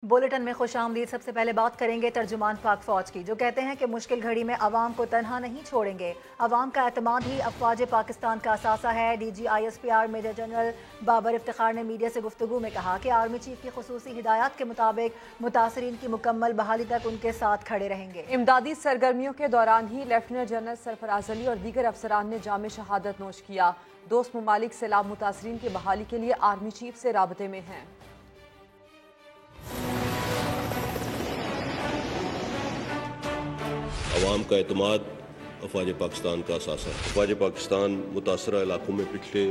Bolton میں خوش آمدید۔ سب سے پہلے بات کریں گے ترجمان پاک فوج کی، جو کہتے ہیں کہ مشکل گھڑی میں عوام کو تنہا نہیں چھوڑیں گے۔ عوام کا اعتماد ہی افواج پاکستان کا اثاثہ ہے۔ D G I S P R major general Babar Iftikhar نے میڈیا سے گفتگو میں کہا کہ آرمی چیف کی خصوصی ہدایات کے مطابق متاثرین کی مکمل بحالی تک ان کے ساتھ کھڑے رہیں گے۔ امدادی سرگرمیوں کے دوران ہی لیفٹیننٹ جنرل سرفراز علی اور دیگر افسران نے جام شہادت نوش کیا۔ دوست ممالک سیلاب متاثرین کی بحالی کے لیے آرمی چیف سے رابطے میں ہیں۔ عوام کا اعتماد افواج پاکستان کا اثاثہ ہے۔ افواج پاکستان متاثرہ علاقوں میں پچھلے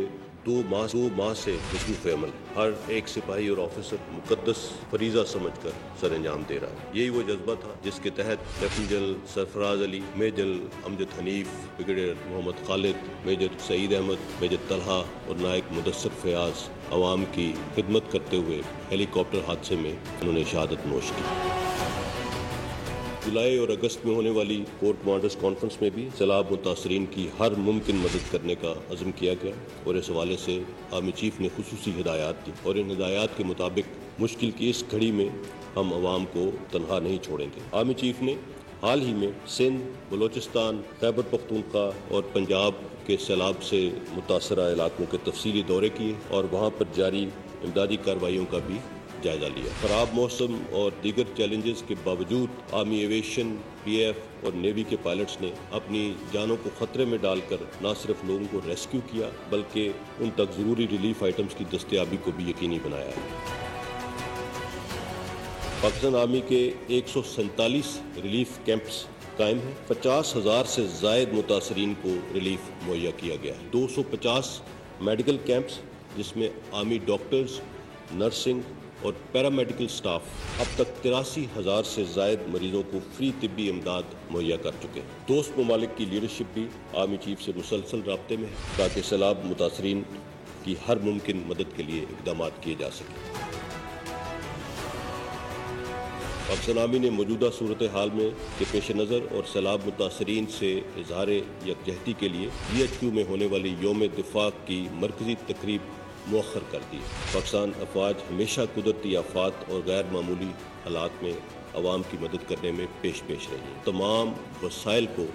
دو ماہ سے مصروف عمل، ہر ایک سپاہی اور آفیسر مقدس فریضہ سمجھ کر سر انجام دے رہا ہے۔ یہی وہ جذبہ تھا جس کے تحت لیفٹیننٹ جنرل سرفراز علی، میجر جنرل امجد حنیف، بریگیڈیئر محمد خالد، میجر سعید احمد، میجر طلحہ اور نائک مدثر فیاض عوام کی خدمت کرتے ہوئے ہیلی کاپٹر حادثے میں انہوں نے شہادت نوش کی۔ جولائی اور اگست میں ہونے والی کور کمانڈرز کانفرنس میں بھی سیلاب متاثرین کی ہر ممکن مدد کرنے کا عزم کیا گیا اور اس حوالے سے آرمی چیف نے خصوصی ہدایات دی اور ان ہدایات کے مطابق مشکل کی اس گھڑی میں ہم عوام کو تنہا نہیں چھوڑیں گے۔ آرمی چیف نے حال ہی میں سندھ، بلوچستان، خیبر پختونخوا اور پنجاب کے سیلاب سے متاثرہ علاقوں کے تفصیلی دورے کیے اور وہاں پر جاری امدادی کارروائیوں کا بھی جائزہ لیا۔ خراب موسم اور دیگر چیلنجز کے باوجود آرمی ایویشن، پی ایف اور نیوی کے پائلٹس نے اپنی جانوں کو خطرے میں ڈال کر نہ صرف لوگوں کو ریسکیو کیا بلکہ ان تک ضروری ریلیف آئٹمز کی دستیابی کو بھی یقینی بنایا ہے۔ پاکستان آرمی کے 147 ریلیف کیمپس قائم ہیں۔ 50,000 سے زائد متاثرین کو ریلیف مہیا کیا گیا ہے۔ 250 میڈیکل کیمپس جس میں آرمی ڈاکٹرز، نرسنگ اور پیرامیڈیکل سٹاف اب تک 83,000 سے زائد مریضوں کو فری طبی امداد مہیا کر چکے ہیں۔ دوست ممالک کی لیڈرشپ بھی آرمی چیف سے مسلسل رابطے میں ہے تاکہ سیلاب متاثرین کی ہر ممکن مدد کے لیے اقدامات کیے جا سکیں۔ پاکستان آرمی نے موجودہ صورتحال میں کے پیش نظر اور سیلاب متاثرین سے اظہار یکجہتی کے لیے جی ایچ کیو میں ہونے والی یوم دفاع کی مرکزی تقریب مؤخر کر دی۔ پاکستان افواج ہمیشہ قدرتی آفات اور غیر معمولی حالات میں عوام کی مدد کرنے میں پیش رہی ہے۔ تمام وسائل کو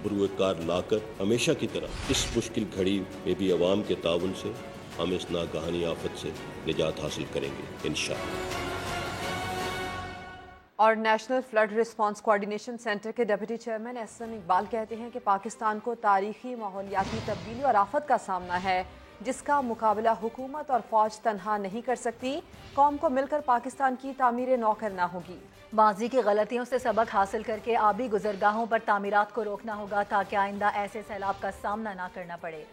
بروئے کار لا کر ہمیشہ کی طرح اس مشکل گھڑی میں بھی عوام کے تعاون سے ہم اس ناگہانی آفت سے نجات حاصل کریں گے انشاءاللہ۔ اور national flood response coordination centre کے ڈپٹی چیئرمین احسن اقبال کہتے ہیں کہ پاکستان کو تاریخی ماحولیاتی تبدیلی اور آفت کا سامنا ہے جس کا مقابلہ حکومت اور فوج تنہا نہیں کر سکتی۔ قوم کو مل کر پاکستان کی تعمیر نو کرنا ہوگی۔ ماضی کی غلطیوں سے سبق حاصل کر کے آبی گزرگاہوں پر تعمیرات کو روکنا ہوگا تاکہ آئندہ ایسے سیلاب کا سامنا نہ کرنا پڑے۔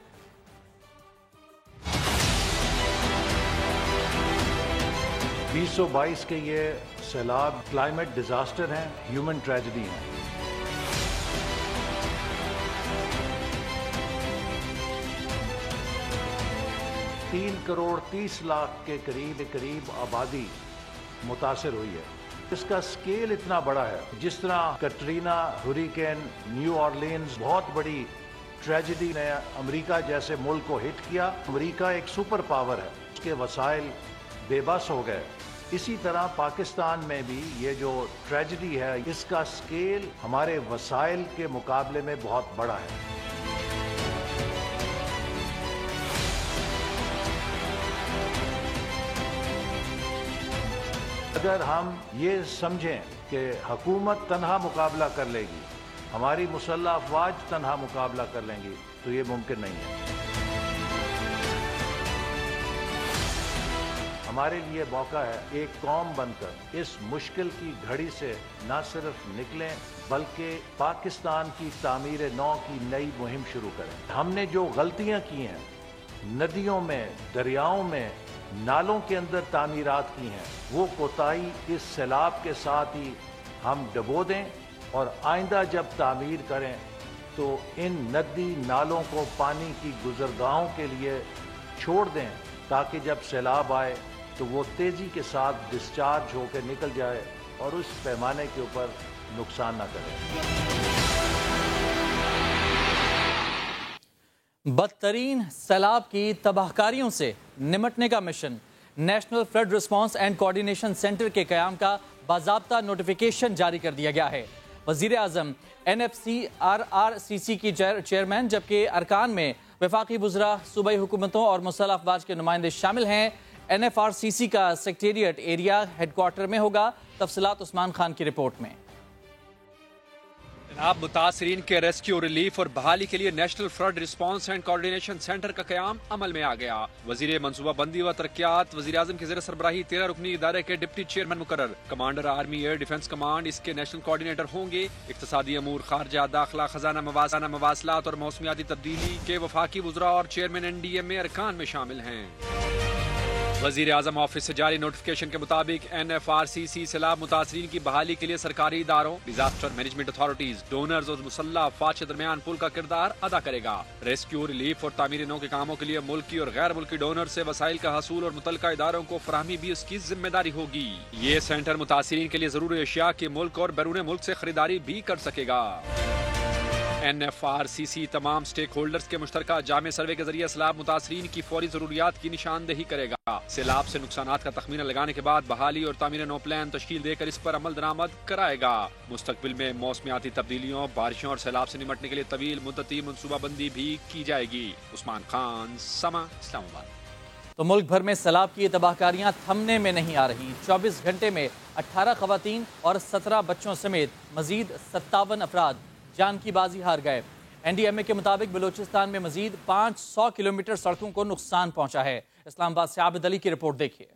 2022 کے یہ سیلاب کلائمیٹ ڈیزاسٹر ہیں، ہیومن ٹریجڈی ہیں۔ 3 کروڑ 30 لاکھ کے قریب آبادی متاثر ہوئی ہے۔ اس کا سکیل اتنا بڑا ہے، جس طرح کٹرینا، ہریکین، نیو اورلینز بہت بڑی ٹریجڈی نے امریکہ جیسے ملک کو ہٹ کیا۔ امریکہ ایک سپر پاور ہے، اس کے وسائل بے بس ہو گئے۔ اسی طرح پاکستان میں بھی یہ جو ٹریجڈی ہے، اس کا سکیل ہمارے وسائل کے مقابلے میں بہت بڑا ہے۔ اگر ہم یہ سمجھیں کہ حکومت تنہا مقابلہ کر لے گی، ہماری مسلح افواج تنہا مقابلہ کر لیں گی، تو یہ ممکن نہیں ہے۔ ہمارے لیے موقع ہے ایک قوم بن کر اس مشکل کی گھڑی سے نہ صرف نکلیں بلکہ پاکستان کی تعمیر نو کی نئی مہم شروع کریں۔ ہم نے جو غلطیاں کی ہیں، ندیوں میں، دریاؤں میں، نالوں کے اندر تعمیرات کی ہیں، وہ کوتاہی اس سیلاب کے ساتھ ہی ہم ڈبو دیں اور آئندہ جب تعمیر کریں تو ان ندی نالوں کو پانی کی گزرگاہوں کے لیے چھوڑ دیں تاکہ جب سیلاب آئے تو وہ تیزی کے ساتھ ڈسچارج ہو کے نکل جائے اور اس پیمانے کے اوپر نقصان نہ کرے۔ بدترین سیلاب کی تباہ کاریوں سے نمٹنے کا mission national flood response and coordination centre کے قیام کا باضابطہ نوٹیفیکیشن جاری کر دیا گیا ہے۔ وزیر اعظم NFCRRCC کی چیئرمین جبکہ ارکان میں وفاقی وزراء، صوبائی حکومتوں اور مسلح افواج کے نمائندے شامل ہیں۔ NFRCC کا سیکریٹریٹ ایریا ہیڈ کوارٹر میں ہوگا۔ تفصیلات عثمان خان کی رپورٹ میں۔ جناب، متاثرین کے ریسکیو، ریلیف اور بحالی کے لیے national flood response and coordination centre کا قیام عمل میں آ گیا۔ وزیر منصوبہ بندی و ترقیات، وزیر اعظم کے زیر سربراہی 13 رکنی ادارے کے ڈپٹی چیئرمین مقرر، commander army air defence command اس کے نیشنل کوارڈینیٹر ہوں گے۔ اقتصادی امور، خارجہ، داخلہ، خزانہ مواصلات اور موسمیاتی تبدیلی کے وفاقی وزراء اور چیئرمین NDMA ارکان میں شامل ہیں۔ وزیر اعظم آفس سے جاری نوٹیفیکیشن کے مطابق NFRCC سیلاب متاثرین کی بحالی کے لیے سرکاری اداروں، ڈیزاسٹر مینجمنٹ اتھارٹیز، ڈونرز اور مسلح افواج کے درمیان پل کا کردار ادا کرے گا۔ ریسکیو، ریلیف اور تعمیر نو کے کاموں کے لیے ملکی اور غیر ملکی ڈونر سے وسائل کا حصول اور متعلقہ اداروں کو فراہمی بھی اس کی ذمہ داری ہوگی۔ یہ سینٹر متاثرین کے لیے ضروری اشیاء کی ملک اور بیرون ملک سے خریداری بھی کر سکے گا۔ NFRCC تمام سٹیک ہولڈرز کے مشترکہ جامع سروے کے ذریعے سیلاب متاثرین کی فوری ضروریات کی نشاندہی کرے گا۔ سیلاب سے نقصانات کا تخمینہ لگانے کے بعد بحالی اور تعمیر نو پلان تشکیل دے کر اس پر عمل درآمد کرائے گا۔ مستقبل میں موسمیاتی تبدیلیوں، بارشوں اور سیلاب سے نمٹنے کے لیے طویل مدتی منصوبہ بندی بھی کی جائے گی۔ عثمان خان، سما، اسلام آباد۔ تو ملک بھر میں سیلاب کی تباہ کاریاں تھمنے میں نہیں آ رہی۔ 24 گھنٹے میں 18 خواتین اور 17 بچوں سمیت مزید 57 افراد جان کی بازی ہار گئے۔ NDMA کے مطابق بلوچستان میں مزید 500 کلومیٹر سڑکوں کو نقصان پہنچا ہے۔ اسلام آباد سے عابد علی کی رپورٹ دیکھیے۔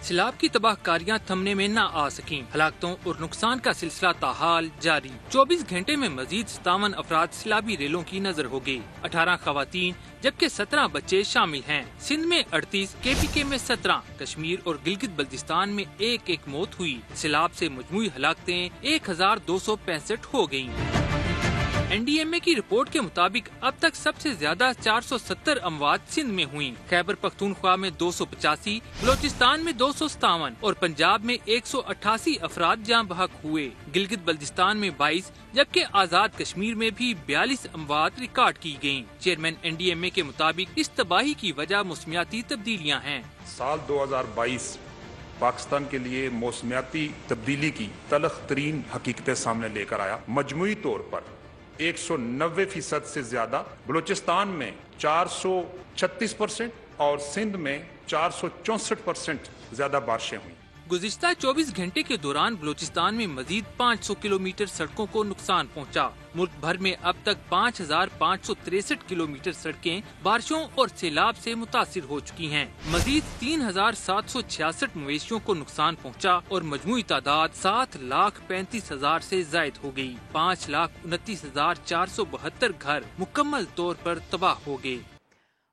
سیلاب کی تباہ کاریاں تھمنے میں نہ آ سکیں، ہلاکتوں اور نقصان کا سلسلہ تاحال جاری۔ 24 گھنٹے میں مزید 57 افراد سیلابی ریلوں کی نظر ہو گئی۔ 18 خواتین جبکہ 17 بچے شامل ہیں۔ سندھ میں 38، KPK میں 17، کشمیر اور گلگت بلتستان میں ایک موت ہوئی۔ سیلاب سے مجموعی ہلاکتیں 1265 ہو گئیں۔ NDMA کی رپورٹ کے مطابق اب تک سب سے زیادہ 470 اموات سندھ میں ہوئیں۔ خیبر پختونخوا میں 285، بلوچستان میں 257 اور پنجاب میں 188 افراد جاں بحق ہوئے۔ گلگت بلتستان میں 22 جبکہ آزاد کشمیر میں بھی 42 اموات ریکارڈ کی گئیں۔ چیئرمین NDMA کے مطابق اس تباہی کی وجہ موسمیاتی تبدیلیاں ہیں۔ سال 2022 پاکستان کے لیے موسمیاتی تبدیلی کی تلخ ترین حقیقتیں سامنے لے کر آیا۔ مجموعی طور پر 190% سے زیادہ، بلوچستان میں 436% اور سندھ میں 464% زیادہ بارشیں ہوئیں۔ گزشتہ 24 گھنٹے کے دوران بلوچستان میں مزید 500 کلومیٹر سڑکوں کو نقصان پہنچا۔ ملک بھر میں اب تک 5563 کلومیٹر سڑکیں بارشوں اور سیلاب سے متاثر ہو چکی ہیں۔ مزید 3766 مویشیوں کو نقصان پہنچا اور مجموعی تعداد 7,35,000 سے زائد ہو گئی۔ 5,29,472 گھر مکمل طور پر تباہ ہو گئے۔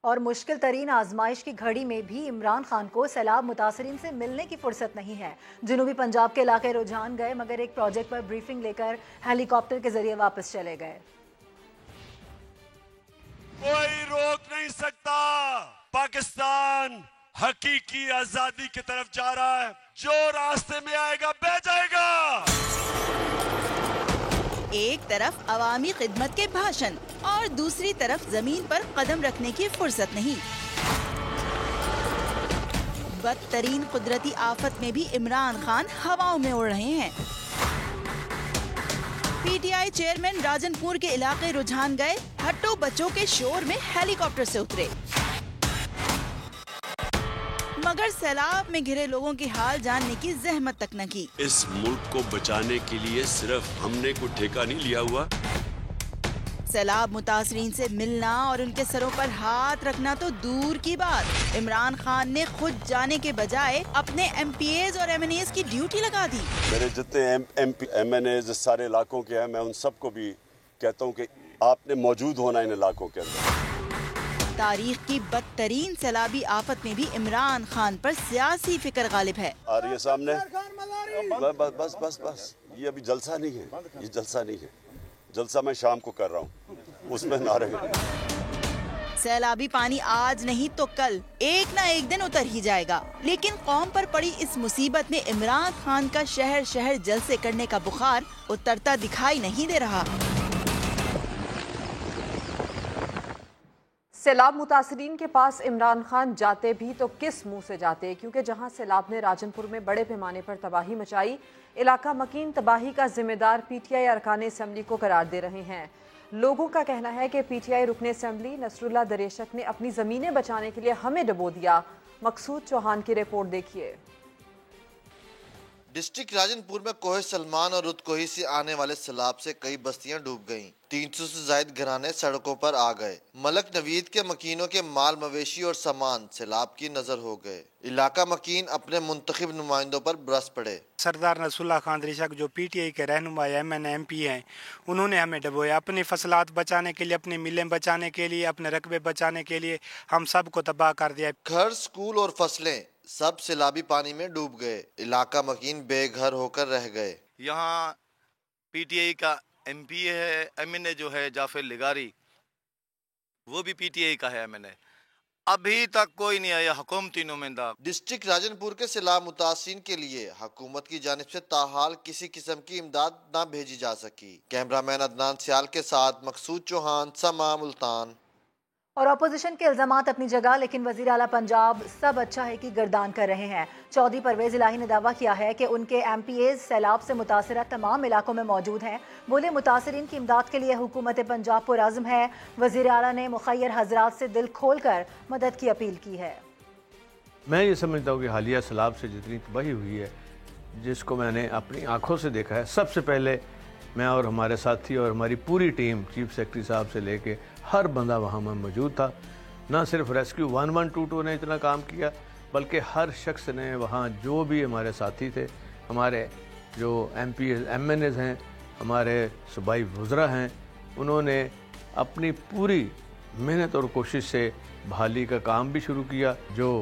اور مشکل ترین آزمائش کی گھڑی میں بھی عمران خان کو سیلاب متاثرین سے ملنے کی فرصت نہیں ہے۔ جنوبی پنجاب کے علاقے رجحان گئے مگر ایک پروجیکٹ پر بریفنگ لے کر ہیلی کاپٹر کے ذریعے واپس چلے گئے۔ کوئی روک نہیں سکتا، پاکستان حقیقی آزادی کی طرف جا رہا ہے، جو راستے میں آئے گا بہ جائے گا۔ ایک طرف عوامی خدمت کے بھاشن اور دوسری طرف زمین پر قدم رکھنے کی فرصت نہیں۔ بدترین قدرتی آفت میں بھی عمران خان ہواؤں میں اڑ رہے ہیں۔ PTI چیئرمین راجن پور کے علاقے رجحان گئے، ہٹو بچوں کے شور میں ہیلی کاپٹر سے اترے مگر سیلاب میں گھرے لوگوں کے حال جاننے کی زحمت تک نہ کی۔ اس ملک کو بچانے کے لیے صرف ہم نے کوئی ٹھیکہ نہیں لیا ہوا۔ سیلاب متاثرین سے ملنا اور ان کے سروں پر ہاتھ رکھنا تو دور کی بات، عمران خان نے خود جانے کے بجائے اپنے MPAs اور MNAs کی ڈیوٹی لگا دی۔ میرے جتنے MNAs سارے علاقوں کے ہیں، میں ان سب کو بھی کہتا ہوں کہ آپ نے موجود ہونا ان علاقوں کے اندر۔ تاریخ کی بدترین سیلابی آفت میں بھی عمران خان پر سیاسی فکر غالب ہے۔ آ رہی ہے سامنے، بس یہ ابھی جلسہ نہیں ہے، یہ جلسہ نہیں ہے، جلسہ میں شام کو کر رہا ہوں، اس میں نہ رہے۔ سیلابی پانی آج نہیں تو کل ایک نہ ایک دن اتر ہی جائے گا، لیکن قوم پر پڑی اس مصیبت میں عمران خان کا شہر شہر جلسے کرنے کا بخار اترتا دکھائی نہیں دے رہا۔ سیلاب متاثرین کے پاس عمران خان جاتے بھی تو کس منہ سے جاتے، کیونکہ جہاں سیلاب نے راجن پور میں بڑے پیمانے پر تباہی مچائی، علاقہ مکین تباہی کا ذمہ دار پی ٹی آئی ارکان اسمبلی کو قرار دے رہے ہیں۔ لوگوں کا کہنا ہے کہ پی ٹی آئی رکن اسمبلی نصر اللہ دریشک نے اپنی زمینیں بچانے کے لیے ہمیں ڈبو دیا۔ مقصود چوہان کی رپورٹ دیکھیے۔ ڈسٹرکٹ راجن پور میں کوہ سلمان اور رودکوہی سے آنے والے سیلاب سے کئی بستیاں ڈوب گئیں۔ 300 سے زائد گھرانے سڑکوں پر آ گئے۔ ملک نوید کے مکینوں کے مال مویشی اور سامان سیلاب کی نظر ہو گئے۔ علاقہ مکین اپنے منتخب نمائندوں پر برس پڑے۔ سردار نصر اللہ خان دریشک جو پی ٹی آئی کے رہنما ایم پی ہیں، انہوں نے ہمیں ڈبویا اپنی فصلات بچانے کے لیے، اپنی ملیں بچانے کے لیے، اپنے رقبے بچانے کے لیے، ہم سب کو تباہ کر دیا۔ گھر، سکول اور فصلیں سب سیلابی پانی میں ڈوب گئے۔ علاقہ مکین بے گھر ہو کر رہ گئے۔ یہاں پی ٹی آئی کا ایم پی ہے، ایم این اے جو ہے جعفر لغاری، وہ بھی پی ٹی آئی کا ہے ایم این اے۔ ابھی تک کوئی نہیں آیا حکومتی نمائندہ۔ ڈسٹرکٹ راجن پور کے سیلاب متاثرین کے لیے حکومت کی جانب سے تاحال کسی قسم کی امداد نہ بھیجی جا سکی۔ کیمرہ مین عدنان سیال کے ساتھ مقصود چوہان، سما، ملتان۔ اور اپوزیشن کے الزامات اپنی جگہ، لیکن وزیر اعلیٰ پنجاب سب اچھا ہے کی گردان کر رہے ہیں۔ چودھری پرویز الہی نے دعویٰ کیا ہے کہ ان کے ایم پی ایز سیلاب سے متاثرہ تمام علاقوں میں موجود ہیں۔ بولے متاثرین کی امداد کے لیے حکومت پنجاب پرعزم ہے۔ وزیر اعلیٰ نے مخیر حضرات سے دل کھول کر مدد کی اپیل کی ہے۔ میں یہ سمجھتا ہوں کہ حالیہ سیلاب سے جتنی تباہی ہوئی ہے، جس کو میں نے اپنی آنکھوں سے دیکھا ہے، سب سے پہلے میں اور ہمارے ساتھی اور ہماری پوری ٹیم، چیف سیکرٹری صاحب سے لے کے ہر بندہ وہاں میں موجود تھا۔ نہ صرف ریسکیو 1122 نے اتنا کام کیا، بلکہ ہر شخص نے وہاں جو بھی ہمارے ساتھی تھے، ہمارے جو M P M N As ہیں، ہمارے صوبائی وزراء ہیں، انہوں نے اپنی پوری محنت اور کوشش سے بحالی کا کام بھی شروع کیا۔ جو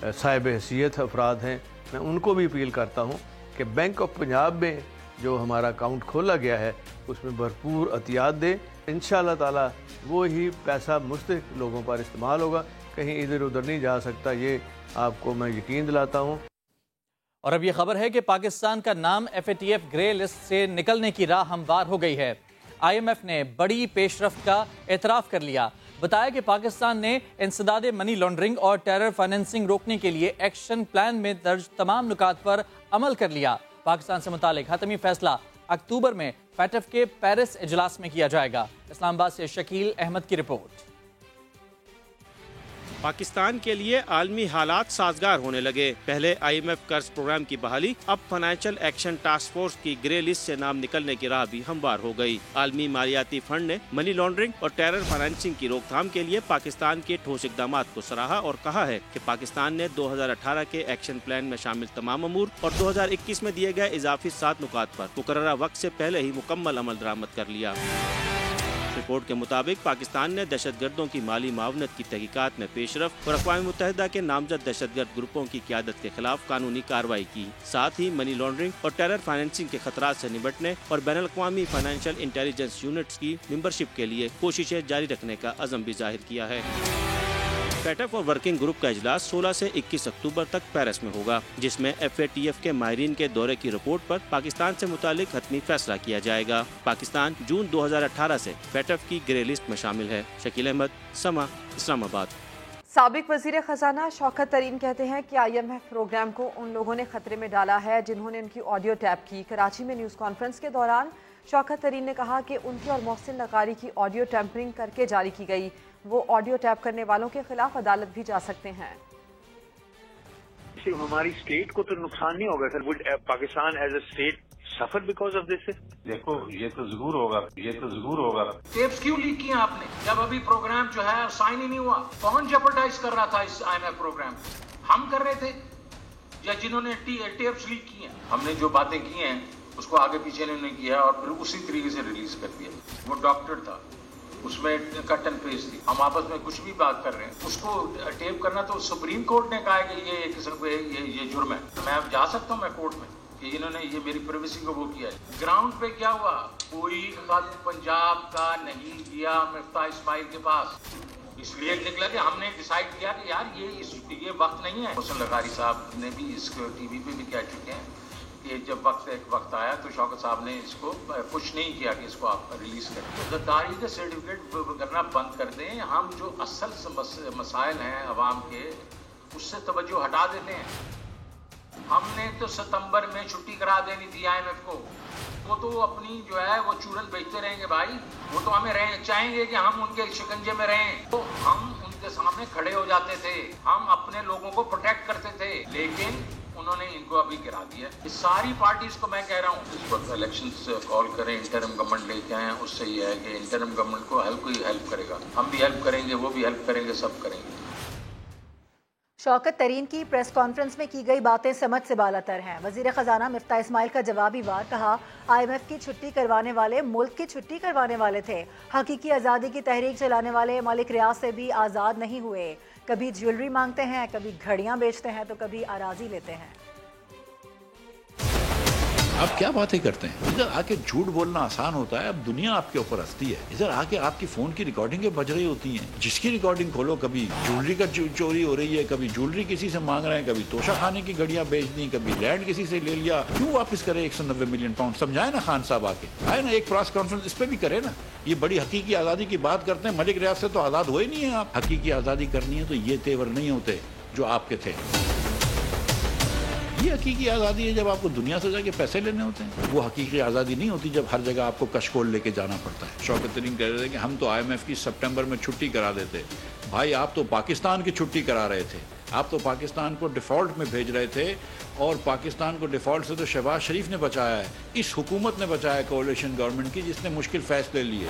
صاحب حیثیت افراد ہیں، میں ان کو بھی اپیل کرتا ہوں کہ بینک آف پنجاب میں جو ہمارا اکاؤنٹ کھولا گیا ہے اس میں بھرپور احتیاط دیں۔ انشاءاللہ تعالی وہی پیسہ مستحق لوگوں پر استعمال ہوگا، کہیں ادھر ادھر نہیں جا سکتا، یہ آپ کو میں یقین دلاتا ہوں۔ اور اب یہ خبر ہے کہ پاکستان کا نام F A T F grey list سے نکلنے کی راہ ہموار ہو گئی ہے۔ آئی ایم ایف نے بڑی پیش رفت کا اعتراف کر لیا۔ بتایا کہ پاکستان نے انسداد منی لانڈرنگ اور ٹیرر فائنینسنگ روکنے کے لیے ایکشن پلان میں درج تمام نکات پر عمل کر لیا۔ پاکستان سے متعلق حتمی فیصلہ اکتوبر میں پیٹف کے پیرس اجلاس میں کیا جائے گا۔ اسلام آباد سے شکیل احمد کی رپورٹ۔ پاکستان کے لیے عالمی حالات سازگار ہونے لگے۔ پہلے آئی ایم ایف قرض پروگرام کی بحالی، اب فائنینشل ایکشن ٹاسک فورس کی گرے لسٹ سے نام نکلنے کی راہ بھی ہموار ہو گئی۔ عالمی مالیاتی فنڈ نے منی لانڈرنگ اور ٹیرر فائنینسنگ کی روک تھام کے لیے پاکستان کے ٹھوس اقدامات کو سراہا اور کہا ہے کہ پاکستان نے 2018 کے ایکشن پلان میں شامل تمام امور اور 2021 میں دیے گئے اضافی 7 نکات پر مقررہ وقت سے پہلے ہی مکمل عمل درآمد کر لیا۔ رپورٹ کے مطابق پاکستان نے دہشت گردوں کی مالی معاونت کی تحقیقات میں پیش رفت اور اقوام متحدہ کے نامزد دہشت گرد گروپوں کی قیادت کے خلاف قانونی کارروائی کی۔ ساتھ ہی منی لانڈرنگ اور ٹیرر فائنینسنگ کے خطرات سے نمٹنے اور بین الاقوامی فائنینشل انٹیلیجنس یونٹس کی ممبرشپ کے لیے کوششیں جاری رکھنے کا عزم بھی ظاہر کیا ہے۔ پیٹف اور ورکنگ گروپ کا اجلاس 16 سے 21 اکتوبر تک پیرس میں ہوگا، جس میں ایف اے ٹی ایف کے ماہرین کے دورے کی رپورٹ پر پاکستان سے متعلق حتمی فیصلہ کیا جائے گا۔ پاکستان جون 2018 سے پیٹف کی گرے لسٹ میں شامل ہے۔ شکیل احمد، سما، اسلام آباد۔ سابق وزیر خزانہ شوکت ترین کہتے ہیں کہ آئی ایم ایف پروگرام کو ان لوگوں نے خطرے میں ڈالا ہے جنہوں نے ان کی آڈیو ٹیپ کی۔ کراچی میں نیوز کانفرنس کے دوران شوکت ترین نے کہا کہ ان کی اور محسن لغاری کی آڈیو ٹیمپرنگ کر کے جاری کی گئی، وہ آڈیو ٹیپ کرنے والوں کے خلاف عدالت بھی جا سکتے ہیں۔ ہماری اسٹیٹ کو تو نقصان نہیں ہوگا sir? Would Pakistan as a state suffer because of this? دیکھو یہ تو ضرور ہوگا، یہ تو ضرور ہوگا۔ ٹیپس کیوں لیک کیا آپ نے جب ابھی پروگرام جو ہے سائن ہی نہیں ہوا؟ کون جپرڈائز کر رہا تھا اس آئی ایم ایف پروگرام؟ ہم کر رہے تھے یا جنہوں نے ٹیپس لیک کی ہیں؟ ہم نے جو باتیں کی ہیں اس کو آگے پیچھے نے کیا اور پھر اسی طریقے سے ریلیز کر دیا۔ وہ ڈاکٹر تھا، اس میں کٹ اینڈ پیسٹ تھی، ہم آپس میں کچھ بھی بات کر رہے ہیں، اس کو ٹیپ کرنا تو سپریم کورٹ نے کہا کہ یہ ایک قسم پہ یہ جرم ہے۔ میں اب جا سکتا ہوں میں کورٹ میں کہ انہوں نے یہ میری پرائیویسی کو وہ کیا ہے۔ گراؤنڈ پہ کیا ہوا؟ کوئی خط پنجاب کا نہیں گیا مفتاح اسماعیل کے پاس، اس لیے نکلا کہ ہم نے ڈیسائیڈ کیا کہ یار یہ وقت نہیں ہے۔ محسن لغاری صاحب نے بھی اس ٹی وی پہ بھی کہہ چکے ہیں कि जब एक वक्त आया तो शौकत साहब ने इसको पुश नहीं किया कि इसको आप रिलीज करें। तो गद्दारी का सर्टिफिकेट करना बंद कर दें। हम जो असल मसाइल हैं अवाम के, उससे तवज्जो हटा देते हैं। हमने तो सितंबर में छुट्टी करा देनी थी IMF को, वो तो अपनी जो है वो चूरन बेचते रहेंगे भाई। वो तो हमें चाहेंगे कि हम उनके शिकंजे में रहें, तो हम उनके सामने खड़े हो जाते थे, हम अपने लोगों को प्रोटेक्ट करते थे, लेकिन उन्होंने इनको अभी गिरा दिया। इस सारी पार्टीज को मैं कह रहा हूँ इस वक्त इलेक्शंस कॉल करें, इंटरिम गवर्नमेंट लेके आए, उससे ये है कि इंटरिम गवर्नमेंट को कोई हेल्प करेगा, हम भी हेल्प करेंगे, वो भी हेल्प करेंगे, सब करेंगे। शौकत तरीन की प्रेस कॉन्फ्रेंस में की गई बातें समझ से बालातर हैं। वजीर खजाना मिफ्ता इस्माइल का जवाबी वार कहा, IMF की छुट्टी करवाने वाले मुल्क की छुट्टी करवाने वाले थे। हकीकी आज़ादी की तहरीक चलाने वाले मलिक रियाज से भी आज़ाद नहीं हुए। कभी ज्वेलरी मांगते हैं, कभी घड़ियां बेचते हैं, तो कभी अराजी लेते हैं। आप क्या बातें करते हैं? इधर आके झूठ बोलना आसान होता है, अब दुनिया आपके ऊपर हंसती है। इधर आके आपकी फोन की रिकॉर्डिंगें बज रही होती हैं, जिसकी रिकॉर्डिंग खोलो कभी ज्वेलरी का चोरी हो रही है, कभी ज्वेलरी किसी से मांग रहे हैं, कभी तोशा खाने की घड़ियां बेच दी, कभी लैंड किसी से ले लिया। क्यों वापस करे 190 मिलियन पाउंड? समझाए ना खान साहब, आके आए ना एक प्रेस कॉन्फ्रेंस इस पे भी करे ना। ये बड़ी हकीकी आज़ादी की बात करते हैं, मलिक रियाज से तो आज़ाद हुए नहीं है आप। हकीकी आज़ादी करनी है तो ये तेवर नहीं होते जो आपके थे। ये हकीकी आज़ादी है जब आपको दुनिया से जाके पैसे लेने होते हैं। वो हकीकी आज़ादी नहीं होती जब हर जगह आपको कशकोल लेके जाना पड़ता है। शौकत तरीन कह रहे थे कि हम तो IMF की सितंबर में छुट्टी करा देते। भाई आप तो पाकिस्तान की छुट्टी करा रहे थे, आप तो पाकिस्तान को डिफ़ॉल्ट में भेज रहे थे, और पाकिस्तान को डिफ़ॉल्ट से तो शहबाज शरीफ ने बचाया है, इस हुकूमत ने बचाया कोalition गवर्नमेंट की, जिसने मुश्किल फैसले लिए।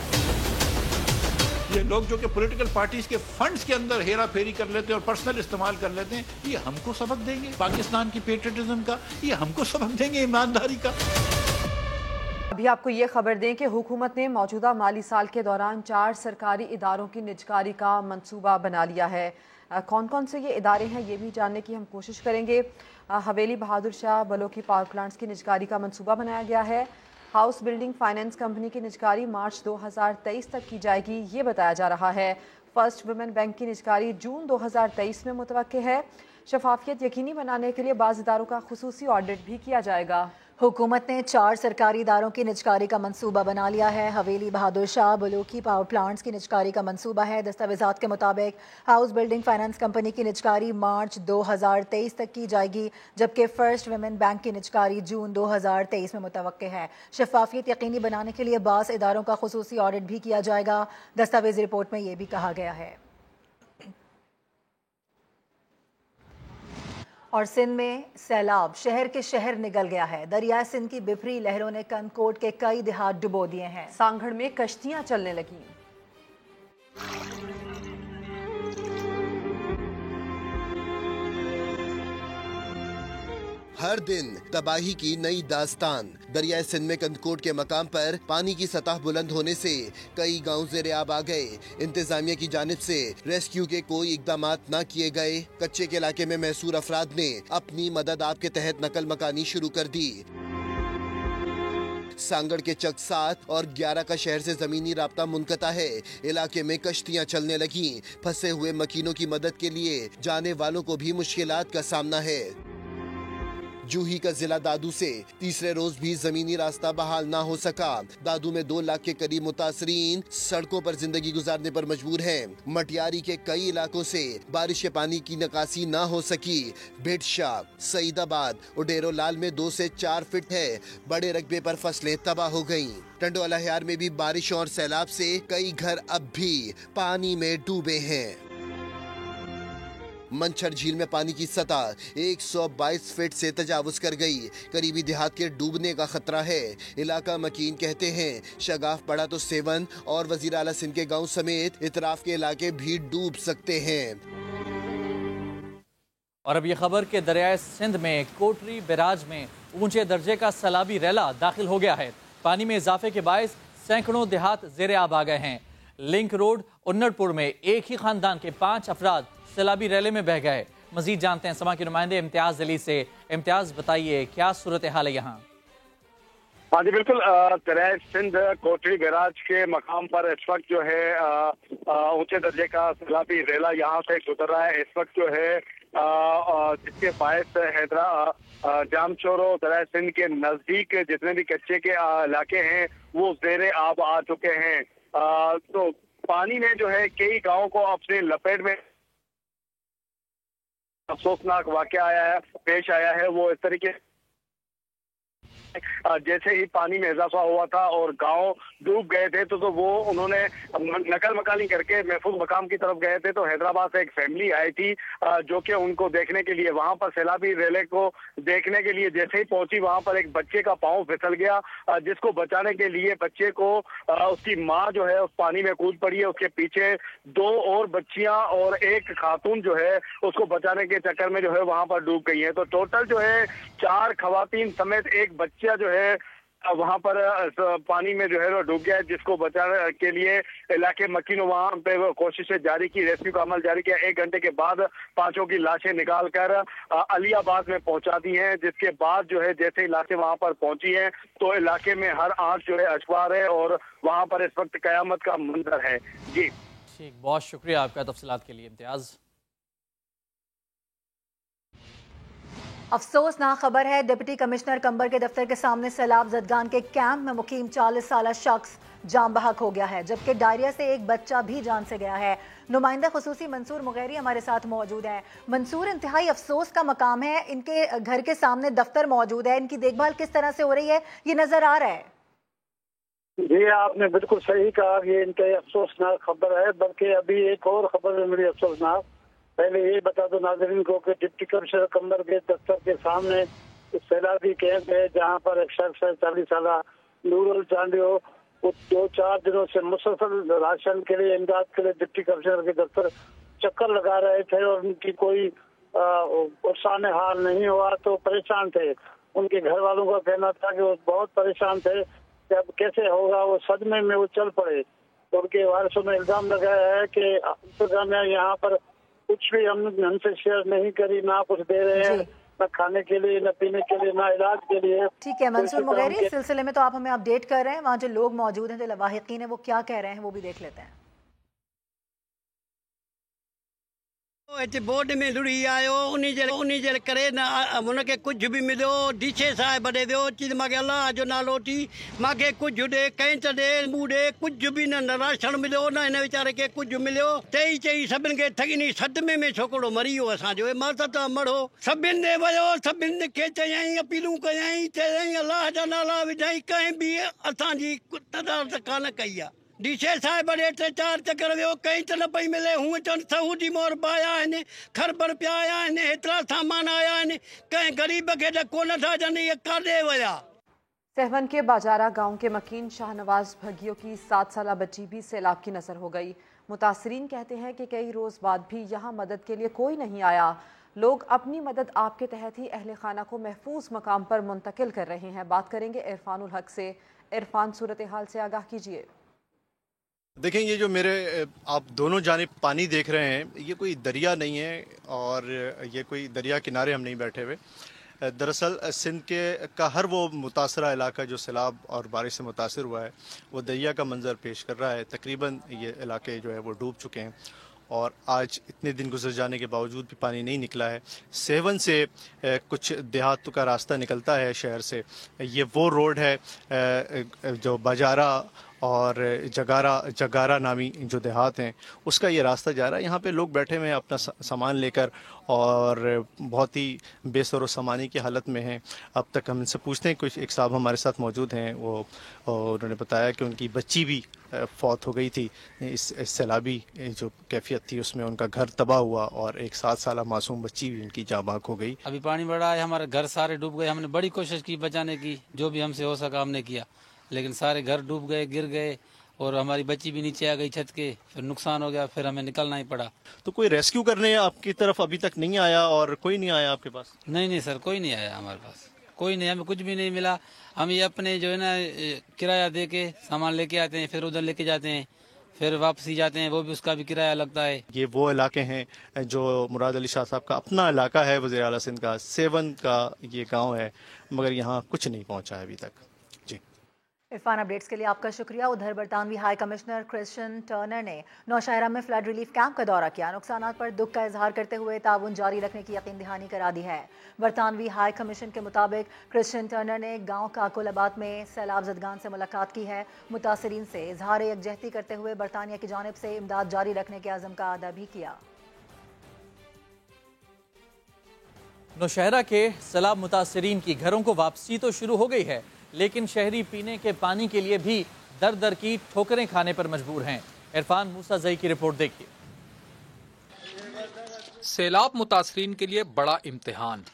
ये लोग जो कि पॉलिटिकल पार्टीज के फंड्स के अंदर हेरा फेरी कर लेते हैं और पर्सनल इस्तेमाल कर लेते हैं, ये हमको सबक देंगे पाकिस्तान की पेट्रियटिज्म का? ये हमको सबक देंगे ईमानदारी का? अभी आपको ये खबर दें कि हुकूमत ने मौजूदा माली साल के दौरान 4 सरकारी इदारों की निजकारी का मंसूबा बना लिया है। कौन कौन से ये इदारे हैं ये भी जानने की हम कोशिश करेंगे। हवेली बहादुर शाह बलोकी पावर प्लांट्स की निजकारी का मंसूबा बनाया गया है। हाउस बिल्डिंग फाइनेंस कंपनी की निजकारी मार्च 2023 तक की जाएगी, ये बताया जा रहा है। फर्स्ट वुमेन बैंक की निजकारी जून 2023 में मुतवक्के है। शफाफियत यकीनी बनाने के लिए बाज़ इदारों का खुसूसी ऑडिट भी किया जाएगा। हुकूमत ने 4 सरकारी इदारों की निजकारी का मंसूबा बना लिया है। हवेली बहादुर शाह बलोकी पावर प्लांट्स की निजकारी का मंसूबा है। दस्तावेजात के मुताबिक हाउस बिल्डिंग फाइनेंस कंपनी की निजकारी मार्च 2023 तक की जाएगी, जबकि फर्स्ट वुमेन बैंक की निजकारी जून 2023 में मुतवक्के है। शफाफियत यकीनी बनाने के लिए बाज़ इदारों का खुसूसी ऑडिट भी किया जाएगा। दस्तावेजी रिपोर्ट में ये भी कहा गया है। और सिंध में सैलाब शहर के शहर निगल गया है। दरिया सिंध की बिफरी लहरों ने कनकोट के कई देहात डुबो दिए हैं। सांगड़ में कश्तियां चलने लगी। हर दिन तबाही की नई दास्तान। दरिया सिंध में कंदकोट के मकाम पर पानी की सतह बुलंद होने से कई गांव ज़ेरे आब आ गए। इंतजामिया की जानिब से रेस्क्यू के कोई इकदाम न किए गए। कच्चे के इलाके में महसूर अफराद ने अपनी मदद आप के तहत नकल मकानी शुरू कर दी। सांगड़ के चक 7 और 11 का शहर से जमीनी राब्ता मुनक़ता है। इलाके में कश्तियां चलने लगी। फंसे हुए मकीनों की मदद के लिए जाने वालों को भी मुश्किलात का सामना है। जूही का जिला दादू से तीसरे रोज भी जमीनी रास्ता बहाल ना हो सका। दादू में 2 लाख के करीब मुतासरीन सड़कों पर जिंदगी गुजारने पर मजबूर हैं। मटियारी के कई इलाकों से बारिश के पानी की निकासी ना हो सकी। भिटशा, सईदाबाद और डेरो लाल में 2 से 4 फीट है। बड़े रकबे पर फसलें तबाह हो गयी। टंडोला हियार में भी बारिश और सैलाब से कई घर अब भी पानी में डूबे हैं। मंछर झील में पानी की सतह 122 फीट से तजावुज कर गई। करीबी देहात के डूबने का खतरा है। इलाका मकीन कहते हैं शगाफ पड़ा तो सेवन और वजीर आला सिंध के गांव समेत इतराफ के इलाके भी डूब सकते हैं। और अब ये खबर के दरियाए सिंध में कोटरी बैराज में ऊंचे दर्जे का सैलाबी रैला दाखिल हो गया है। पानी में इजाफे के बायस सैकड़ों देहात ज़ेरे आब आ गए हैं। लिंक रोड उन्नड़पुर में एक ही खानदान के 5 अफराद सैलाबी रैले में बह गए। मजीद जानते हैं समा के नुमाइंदे इम्तियाज अली से। इम्तियाज, बताइए क्या सूरत हाल है यहाँ? हाँ जी बिल्कुल, दरियाए सिंध कोटरी बैराज के मकाम पर इस वक्त जो है ऊंचे दर्जे का सैलाबी रैला यहाँ से गुजर रहा है। इस वक्त जो है जिसके बायस जाम चोरो दरिया सिंध के नजदीक जितने भी कच्चे के इलाके हैं वो ज़ेरे आब आ चुके हैं। तो पानी ने जो है कई गांवों को अपने लपेट में, अफसोसनाक वाकया पेश आया है वो इस तरीके जैसे ही पानी में इजाफा हुआ था और गांव डूब गए थे तो वो उन्होंने नकल मकानी करके महफूज मकाम की तरफ गए थे। तो हैदराबाद से एक फैमिली आई थी जो कि उनको देखने के लिए वहां पर सैलाबी रेले को देखने के लिए जैसे ही पहुंची वहां पर एक बच्चे का पांव फिसल गया, जिसको बचाने के लिए बच्चे को उसकी माँ जो है उस पानी में कूद पड़ी है। उसके पीछे 2 और बच्चियां और एक खातून जो है उसको बचाने के चक्कर में जो है वहां पर डूब गई है। तो टोटल जो है 4 खवातीन समेत एक बच्चा जो है वहां पर पानी में जो है वो डूब गया है, जिसको बचाने के लिए इलाके मकीनों वहां पे कोशिशें जारी की, रेस्क्यू का अमल जारी किया। 1 घंटे के बाद 5 की लाशें निकाल कर अलियाबाद में पहुंचा दी हैं, जिसके बाद जो है जैसे ही लाशें वहां पर पहुंची हैं तो इलाके में हर आंख जो है अशवार है और वहां पर इस वक्त कयामत का मंजर है। जी ठीक, बहुत शुक्रिया आपका तफसीलात के लिए इम्तियाज। अफसोसनाक खबर है, डिप्टी कमिश्नर कंबर के दफ्तर के सामने सैलाब जदगान के कैंप में मुकीम 40 साल शख्स जान बहक हो गया है, जबकि डायरिया से एक बच्चा भी जान से गया है। नुमाइंदा खुसूसी मंसूर मुगैरी हमारे साथ मौजूद हैं। मंसूर, इंतहाई अफसोस का मकाम है, इनके घर के सामने दफ्तर मौजूद है, इनकी देखभाल किस तरह से हो रही है ये नजर आ रहा है? जी आपने बिल्कुल सही कहा, ये इंतहाई अफसोसनाक खबर है। बल्कि अभी एक और खबर है मेरी अफसोसनाक। पहले ये बता दो नाज़रीन को कि डिप्टी कमिश्नर कंबर के दफ्तर के सामने सैलाबी कैंप है जहाँ पर एक शख्स है 40 साल नूरुल चांडियो, वो 2-4 दिनों से मुसलसल राशन के लिए इमदाद के लिए डिप्टी कमिश्नर के दफ्तर चक्कर लगा रहे थे और उनकी कोई नुकसान हाल नहीं हुआ तो परेशान थे। उनके घर वालों का कहना था कि वो बहुत परेशान थे कि अब कैसे होगा, वो सदमे में वो चल पड़े। तो उनके वारिसों ने इल्जाम लगाया है कि इंतजामिया यहाँ पर कुछ भी हमसे शेयर नहीं करी, ना कुछ दे रहे हैं, न खाने के लिए, न पीने के लिए, न इलाज के लिए। ठीक है मंसूर मुगैरी, इस सिलसिले में तो आप हमें अपडेट कर रहे हैं। वहाँ जो लोग मौजूद हैं, जो लवाहिकीन हैं, वो क्या कह रहे हैं वो भी देख लेते हैं। बोर्ड में लुड़ी आयो उन्हीं जे करे ना उनके कुछ भी मिलो डीछे साहे बड़े दो चीज मांगे अल्लाह जो नालो टी मांगे कुछ दे कैंच दे बूढ़े कुछ भी न राशन मिलो ना इन वीचारे के कुछ मिलो चई सभिनि खे ठगी सदमे में छोकिरो मरी वियो असांजो माता त मरो सभिनि ॾे वियो सभिनि खे चयईं अपीलूं कयईं चयईं अल्लाह जा नाला विझाई कंहिं बि असांजी तदारत कान कई आहे। डीछे साहिब ॾे 3-4 चकर वियो कहीं त न पई मिले हूअं चवनि सऊदी मोहर आया आहिनि खरबर पिया आया आहिनि हेतिरा सामान आया आहिनि कंहिं ग़रीब खे ॾको नथा ॾियनि इहे काॾे विया। सहवन के बाजारा गांव के मकीन शाहनवाज भगियों की 7 साल बच्ची भी सैलाब की नजर हो गई। मुतासरीन कहते हैं कि कई रोज बाद भी यहाँ मदद के लिए कोई नहीं आया। लोग अपनी मदद आपके तहत ही अहले खाना को महफूज मकाम पर मुंतकिल कर रहे हैं। बात करेंगे इरफानुल हक से। इरफान, सूरत हाल से आगाह कीजिए। देखें, ये जो मेरे आप दोनों जानिब पानी देख रहे हैं, ये कोई दरिया नहीं है और ये कोई दरिया किनारे हम नहीं बैठे हुए। दरअसल सिंध के का हर वो मुतासरा इलाका जो सैलाब और बारिश से मुतासर हुआ है वो दरिया का मंजर पेश कर रहा है। तकरीबन ये इलाके जो है वो डूब चुके हैं और आज इतने दिन गुजर जाने के बावजूद भी पानी नहीं निकला है। सहवन से कुछ देहात का रास्ता निकलता है शहर से। ये वो रोड है जो बाजारा और जगारा नामी जो देहात हैं उसका ये रास्ता जा रहा है। यहाँ पे लोग बैठे हुए हैं अपना सामान लेकर और बहुत ही बेसरो सामानी की हालत में हैं। अब तक हम इनसे पूछते हैं, कुछ एक साहब हमारे साथ मौजूद हैं, वो उन्होंने बताया कि उनकी बच्ची भी फौत हो गई थी। इस सैलाबी जो कैफियत थी उसमें उनका घर तबाह हुआ और एक 7 साल मासूम बच्ची भी उनकी जाँ बाक हो गई। अभी पानी बढ़ा है, हमारे घर सारे डूब गए। हमने बड़ी कोशिश की बचाने की, जो भी हमसे हो सका हमने किया, लेकिन सारे घर डूब गए, गिर गए और हमारी बच्ची भी नीचे आ गई छत के। फिर नुकसान हो गया, फिर हमें निकलना ही पड़ा। तो कोई रेस्क्यू करने आपकी तरफ अभी तक नहीं आया और कोई नहीं आया आपके पास? नहीं सर, कोई नहीं आया हमारे पास, कोई नहीं, हमें कुछ भी नहीं मिला। हम ये अपने जो है ना किराया दे के सामान लेके आते हैं, फिर उधर लेके जाते हैं, फिर वापसी जाते हैं, वो भी उसका भी किराया लगता है। ये वो इलाके हैं जो मुराद अली शाह साहब का अपना इलाका है, वज़ीर आला सिंध का, सेवन का ये गाँव है, मगर यहाँ कुछ नहीं पहुँचा है अभी तक। इरफान अपडेट्स के लिए आपका शुक्रिया। उधर बरतानवी हाई कमिश्नर क्रिश्चियन टर्नर ने नौशहरा में फ्लड रिलीफ कैंप का दौरा किया। नुकसानात पर दुख का इजहार करते हुए ताउन जारी रखने की यकीन दहानी करा दी है। बरतानवी हाई कमीशन के मुताबिक क्रिश्चियन टर्नर ने गाँव काकोलाबाद में सैलाब ज़दगान से मुलाकात की है। मुतासरीन से इजहार यकजहती करते हुए बरतानिया की जानिब से इमदाद जारी रखने के अज़म का अदा भी किया। नौशहरा के सैलाब मुतासरीन की घरों को वापसी तो शुरू हो गई है, लेकिन शहरी पीने के पानी के लिए भी दर दर की ठोकरें खाने पर मजबूर हैं। इरफान मूसा जई की रिपोर्ट देखिए। सैलाब मुतासरीन के लिए बड़ा इम्तिहान।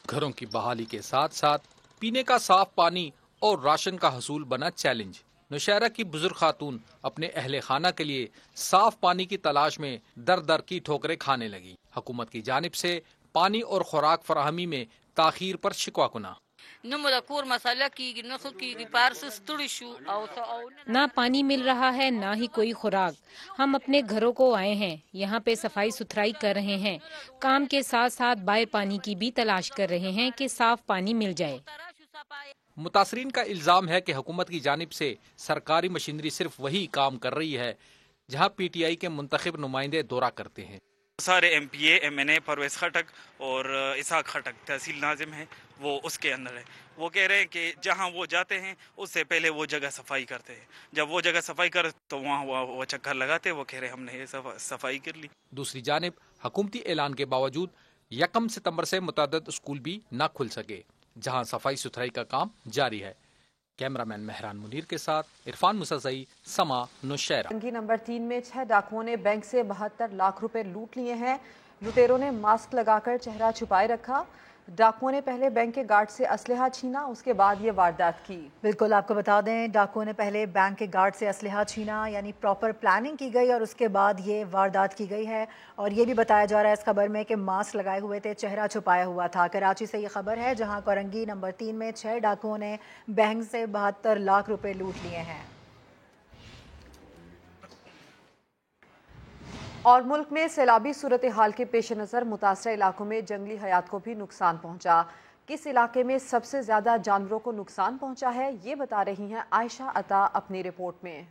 घरों की बहाली के साथ साथ पीने का साफ पानी और राशन का हसूल बना चैलेंज। नौशहरा की बुजुर्ग खातून अपने अहले खाना के लिए साफ पानी की तलाश में दर दर की ठोकरें खाने लगी। हुकूमत की जानिब से पानी और खुराक फराहमी में ताखीर पर शिकवा कुना। ना पानी मिल रहा है, ना ही कोई खुराक। हम अपने घरों को आए हैं, यहाँ पे सफाई सुथराई कर रहे हैं। काम के साथ साथ बाहर पानी की भी तलाश कर रहे हैं कि साफ पानी मिल जाए। मुतासरीन का इल्जाम है कि हुकूमत की जानिब से सरकारी मशीनरी सिर्फ वही काम कर रही है जहाँ PTI के मुंतखब नुमाइंदे दौरा करते हैं। सारे MPA MNA परवेज खटक और इसाक खटक तहसील नाजिम है, वो उसके अंदर है। वो कह रहे हैं कि जहां वो जाते हैं उससे पहले वो जगह सफाई करते हैं। जब वो जगह सफाई कर तो वहाँ वो चक्कर लगाते, वो कह रहे हैं हमने ये सफाई कर ली। दूसरी जानिब हुकूमती ऐलान के बावजूद 1 सितंबर से मुतअद्दिद स्कूल भी न खुल सके, जहां सफाई सुथराई का काम जारी है। कैमरामैन मेहरान मुनीर के साथ इरफान मुसज़ई, समा, नौशहरा। टंकी नंबर 3 में 6 डाकुओं ने बैंक से 72 लाख रुपए लूट लिए हैं। लुटेरों ने मास्क लगाकर चेहरा छुपाए रखा। डाकुओं ने पहले बैंक के गार्ड से असलहा छीना, उसके बाद ये वारदात की। बिल्कुल, आपको बता दें डाकुओं ने पहले बैंक के गार्ड से असलहा छीना, यानी प्रॉपर प्लानिंग की गई और उसके बाद ये वारदात की गई है। और ये भी बताया जा रहा है इस खबर में कि मास्क लगाए हुए थे, चेहरा छुपाया हुआ था। कराची से ये खबर है, जहां कोरंगी नंबर 3 में 6 डाकुओं ने बैंक से 72 लाख रुपए लूट लिए हैं। और मुल्क में सैलाबी सूरत हाल के पेश नज़र मुतासरा इलाकों में जंगली हयात को भी नुकसान पहुंचा। किस इलाके में सबसे ज़्यादा जानवरों को नुकसान पहुंचा है, ये बता रही हैं आयशा अता अपनी रिपोर्ट में।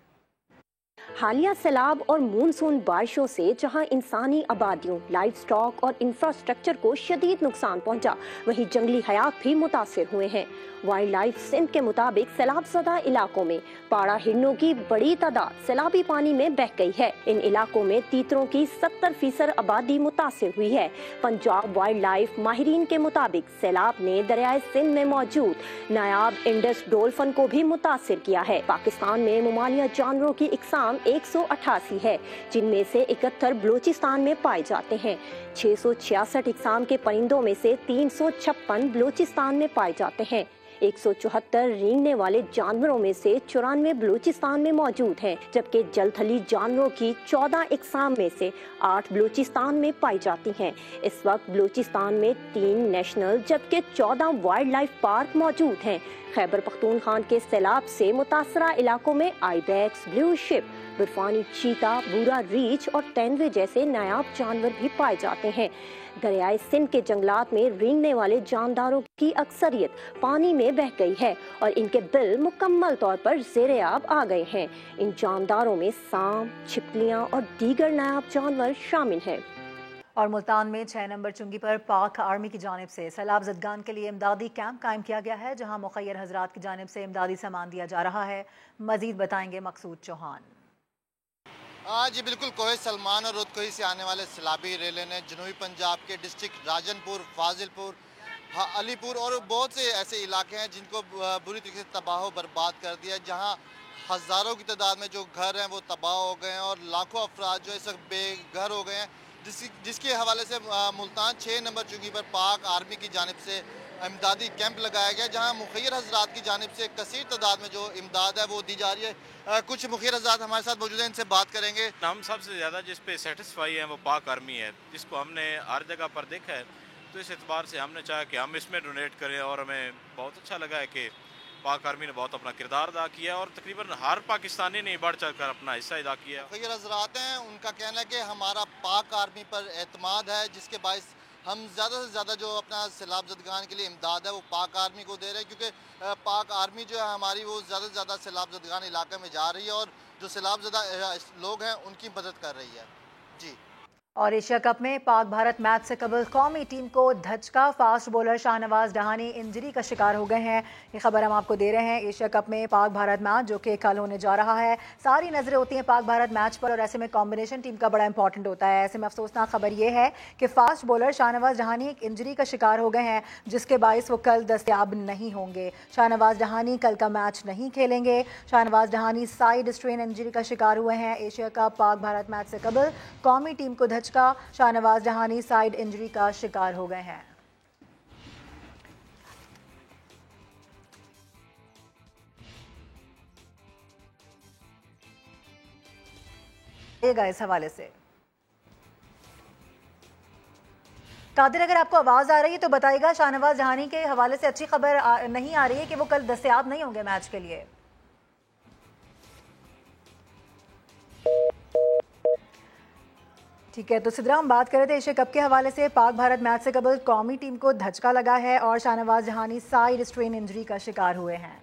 हालिया सैलाब और मानसून बारिशों से जहां इंसानी आबादियों, लाइफ स्टॉक और इंफ्रास्ट्रक्चर को शदीद नुकसान पहुंचा, वहीं जंगली हयात भी मुतासिर हुए हैं। वाइल्ड लाइफ सिंध के मुताबिक सैलाब ज़दा इलाकों में पाड़ा हिरणों की बड़ी तादाद सैलाबी पानी में बह गई है। इन इलाकों में तीतरों की 70% आबादी मुतासिर हुई है। पंजाब वाइल्ड लाइफ माहिरीन के मुताबिक सैलाब ने दरियाए सिंध में मौजूद नायाब इंडस डोल्फिन को भी मुतासिर किया है। पाकिस्तान में ममालिया जानवरों की इकसाम 188 है, जिनमें से 71 बलूचिस्तान में पाए जाते हैं। 666 इकसाम के परिंदों में से 356 बलूचिस्तान में पाए जाते हैं। 174 रेंगने वाले जानवरों में से 94 बलूचिस्तान में मौजूद हैं, जबकि जलथली जानवरों की 14 इकसाम में से 8 बलूचिस्तान में पाई जाती हैं। इस वक्त बलूचिस्तान में 3 नेशनल जबकि 14 वाइल्ड लाइफ पार्क मौजूद हैं। खैबर पख्तूनख्वा के सैलाब से मुतासरा इलाकों में आइबैक्स, ब्लू शिप, बर्फानी चीता, बूरा रीछ और तेंदुए जैसे नायाब जानवर भी पाए जाते हैं। दरियाए सिंध के जंगलात में रेंगने वाले जानदारों की अक्सरियत पानी में बह गई है और इनके बिल मुकम्मल तौर पर ज़ेर-ए-आब आ गए हैं। इन जानदारों में सांप, छिपकलियां और दीगर नायाब जानवर शामिल हैं। और मुल्तान में 6 नंबर चुंगी पर पाक आर्मी की जानिब से सैलाब ज़दगान के लिए इमदादी कैंप कायम किया गया है, जहां मुखय्यर हजरात की जानिब से इमदादी सामान दिया जा रहा है। मजीद बताएंगे मकसूद चौहान। जी बिल्कुल, कोहे सलमान और रुतकोही से आने वाले सैलाबी रेले ने जनूबी पंजाब के डिस्ट्रिक्ट राजनपुर, फाजिलपुर, अलीपुर और बहुत से ऐसे इलाके हैं जिनको बुरी तरीके से तबाह बर्बाद कर दिया, जहां हज़ारों की तादाद में जो घर हैं वो तबाह हो गए हैं और लाखों अफराद जो इस वक्त बेघर हो गए हैं, जिसके हवाले से मुल्तान 6 नंबर चुंगी पर पाक आर्मी की जानिब से इमदादी कैंप लगाया गया, जहां मुखय्यर हजरात की जानिब से कसीर तादाद में जो इमदाद है वो दी जा रही है। कुछ मुखय्यर हजरात हमारे साथ मौजूद हैं, इनसे बात करेंगे। हम सबसे ज़्यादा जिस पे सेटिस्फाई हैं वो पाक आर्मी है, जिसको हमने हर जगह पर देखा है, तो इस एतबार से हमने चाहा कि हम इसमें डोनेट करें और हमें बहुत अच्छा लगा है कि पाक आर्मी ने बहुत अपना किरदार अदा किया और तकरीबन हर पाकिस्तानी ने बढ़ चढ़ कर अपना हिस्सा अदा किया। मुखय्यर हजरात हैं, उनका कहना है कि हमारा पाक आर्मी पर एतमाद है, जिसके बायस ہم زیادہ سے زیادہ جو اپنا سیلاب زدگان کے لیے امداد ہے وہ پاک آرمی کو دے رہے ہیں، کیونکہ پاک آرمی جو ہے ہماری وہ زیادہ سے زیادہ سیلاب زدگان علاقے میں جا رہی ہے اور جو سیلاب زدہ لوگ ہیں ان کی مدد کر رہی ہے۔ جی۔ اور ایشیا کپ میں پاک بھارت میچ سے قبل قومی ٹیم کو دھچکا، فاسٹ بولر شاہنواز ڈہانی انجری کا شکار ہو گئے ہیں۔ یہ خبر ہم آپ کو دے رہے ہیں۔ ایشیا کپ میں پاک بھارت میچ جو کہ کل ہونے جا رہا ہے، ساری نظریں ہوتی ہیں پاک بھارت میچ پر، اور ایسے میں کمبینیشن ٹیم کا بڑا امپورٹنٹ ہوتا ہے۔ ایسے میں افسوسناک خبر یہ ہے کہ فاسٹ بولر شاہنواز ڈہانی ایک انجری کا شکار ہو گئے ہیں، جس کے باعث وہ کل دستیاب نہیں ہوں گے۔ شاہنواز ڈہانی کل کا میچ نہیں کھیلیں گے۔ شاہنواز ڈہانی سائیڈ اسٹرین انجری کا شکار ہوئے ہیں۔ ایشیا کپ پاک بھارت میچ سے قبل قومی ٹیم کو دھچکا، شاہنواز ڈہانی سائیڈ انجری کا شکار ہو گئے ہیں۔ اس حوالے سے قادر، اگر آپ کو آواز آ رہی ہے تو بتائیے گا، شاہنواز ڈہانی کے حوالے سے اچھی خبر نہیں آ رہی ہے کہ وہ کل دستیاب نہیں ہوں گے میچ کے لیے۔ ٹھیک ہے، تو سدرا ہم بات کر رہے تھے ایشیا کپ کے حوالے سے۔ پاک بھارت میچ سے قبل قومی ٹیم کو دھچکا لگا ہے اور شاہنواز ڈہانی سائیڈ اسٹرین انجری کا شکار ہوئے ہیں۔